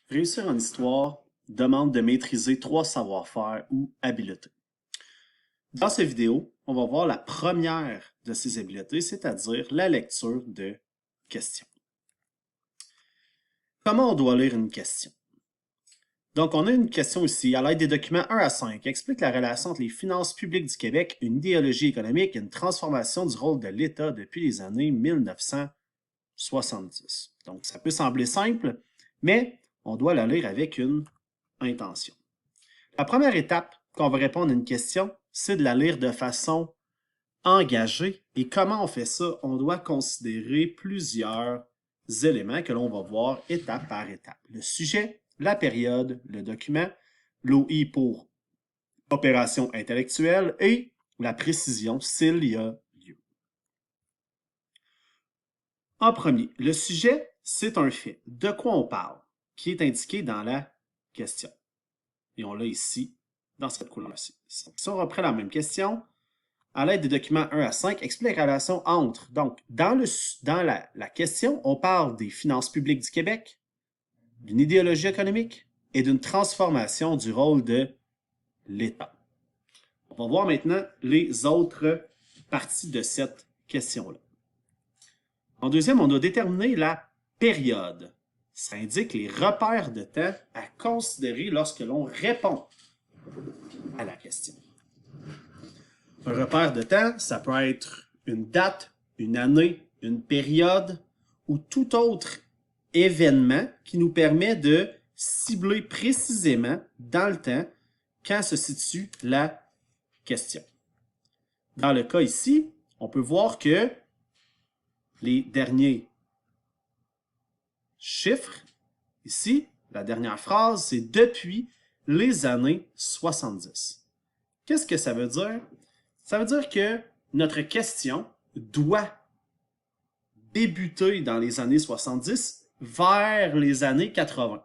Réussir en histoire demande de maîtriser trois savoir-faire ou habiletés. Dans cette vidéo, on va voir la première de ces habiletés, c'est-à-dire la lecture de questions. Comment on doit lire une question? Donc, on a une question ici, à l'aide des documents 1 à 5, qui explique la relation entre les finances publiques du Québec, une idéologie économique et une transformation du rôle de l'État depuis les années 1970. Donc, ça peut sembler simple, mais on doit la lire avec une intention. La première étape quand on va répondre à une question, c'est de la lire de façon engagée. Et comment on fait ça? On doit considérer plusieurs éléments que l'on va voir étape par étape. Le sujet, la période, le document, l'OI pour opération intellectuelle et la précision s'il y a lieu. En premier, le sujet, c'est un fait. De quoi on parle? Qui est indiqué dans la question. Et on l'a ici, dans cette couleur-ci. Si on reprend la même question, à l'aide des documents 1 à 5, explique la relation entre. Donc, dans la question, on parle des finances publiques du Québec, d'une idéologie économique et d'une transformation du rôle de l'État. On va voir maintenant les autres parties de cette question-là. En deuxième, on a déterminé la période. Ça indique les repères de temps à considérer lorsque l'on répond à la question. Un repère de temps, ça peut être une date, une année, une période ou tout autre événement qui nous permet de cibler précisément dans le temps quand se situe la question. Dans le cas ici, on peut voir que les derniers chiffres, ici, la dernière phrase, c'est depuis les années 70. Qu'est-ce que ça veut dire? Ça veut dire que notre question doit débuter dans les années 70 vers les années 80.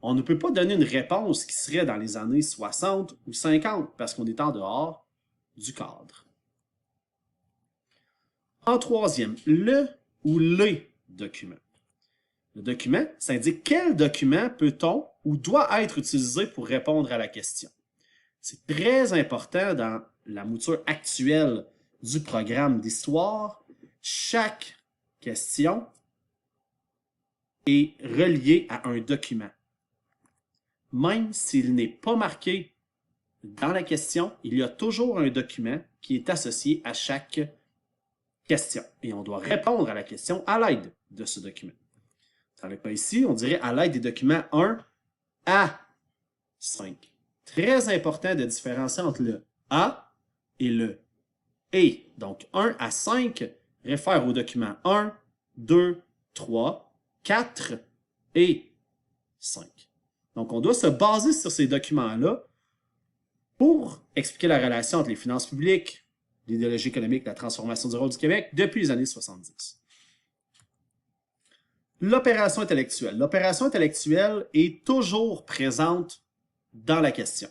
On ne peut pas donner une réponse qui serait dans les années 60 ou 50 parce qu'on est en dehors du cadre. En troisième, le ou les documents. Le document, ça indique quel document peut-on ou doit être utilisé pour répondre à la question. C'est très important dans la mouture actuelle du programme d'histoire. Chaque question est reliée à un document. Même s'il n'est pas marqué dans la question, il y a toujours un document qui est associé à chaque question. Et on doit répondre à la question à l'aide de ce document. Dans le cas ici, on dirait à l'aide des documents 1 à 5. Très important de différencier entre le A et le et. Donc, 1 à 5 réfère aux documents 1, 2, 3, 4 et 5. Donc, on doit se baser sur ces documents-là pour expliquer la relation entre les finances publiques, l'idéologie économique, la transformation du rôle du Québec depuis les années 70. L'opération intellectuelle. L'opération intellectuelle est toujours présente dans la question.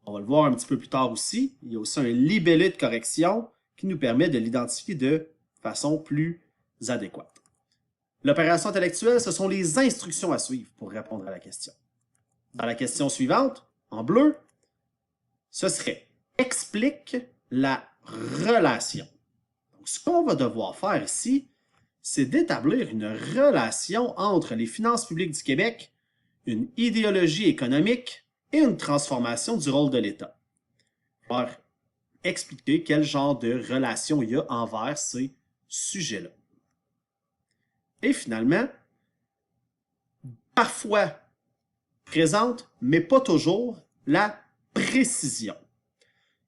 On va le voir un petit peu plus tard aussi. Il y a aussi un libellé de correction qui nous permet de l'identifier de façon plus adéquate. L'opération intellectuelle, ce sont les instructions à suivre pour répondre à la question. Dans la question suivante, en bleu, ce serait « Explique la relation ». Donc, ce qu'on va devoir faire ici, c'est d'établir une relation entre les finances publiques du Québec, une idéologie économique et une transformation du rôle de l'État. Pour expliquer quel genre de relation il y a envers ces sujets-là. Et finalement, parfois présente, mais pas toujours, la précision.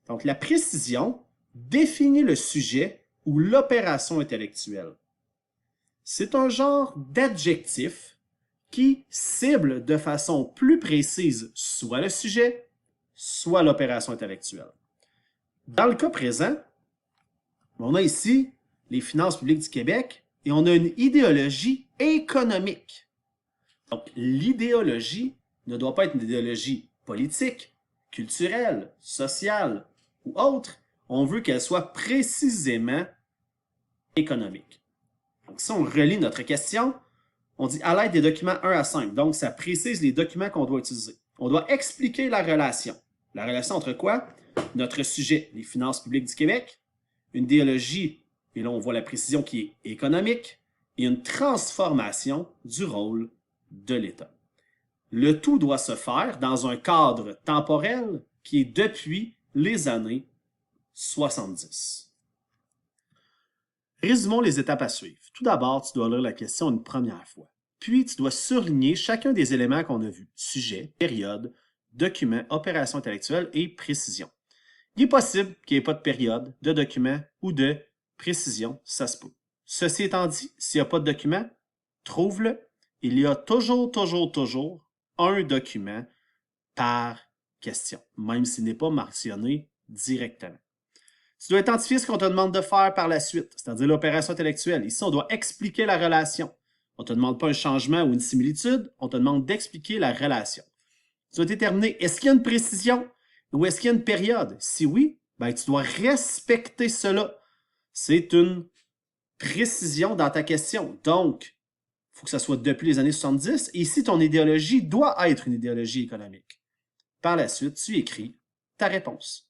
Donc, la précision définit le sujet ou l'opération intellectuelle. C'est un genre d'adjectif qui cible de façon plus précise soit le sujet, soit l'opération intellectuelle. Dans le cas présent, on a ici les finances publiques du Québec et on a une idéologie économique. Donc, l'idéologie ne doit pas être une idéologie politique, culturelle, sociale ou autre. On veut qu'elle soit précisément économique. Donc, si on relie notre question, On dit à l'aide des documents 1 à 5. Donc, ça précise les documents qu'on doit utiliser. On doit expliquer la relation. La relation entre quoi? Notre sujet, les finances publiques du Québec, une idéologie, et là on voit la précision qui est économique, et une transformation du rôle de l'État. Le tout doit se faire dans un cadre temporel qui est depuis les années 70. Résumons les étapes à suivre. Tout d'abord, tu dois lire la question une première fois. Puis, tu dois surligner chacun des éléments qu'on a vus. Sujet, période, document, opération intellectuelle et précision. Il est possible qu'il n'y ait pas de période, de document ou de précision, ça se peut. Ceci étant dit, s'il n'y a pas de document, trouve-le. Il y a toujours un document par question, même s'il n'est pas mentionné directement. Tu dois identifier ce qu'on te demande de faire par la suite, c'est-à-dire l'opération intellectuelle. Ici, on doit expliquer la relation. On ne te demande pas un changement ou une similitude, on te demande d'expliquer la relation. Tu dois déterminer, est-ce qu'il y a une précision ou est-ce qu'il y a une période? Si oui, ben, tu dois respecter cela. C'est une précision dans ta question. Donc, il faut que ça soit depuis les années 70. Et ici, ton idéologie doit être une idéologie économique. Par la suite, tu écris ta réponse.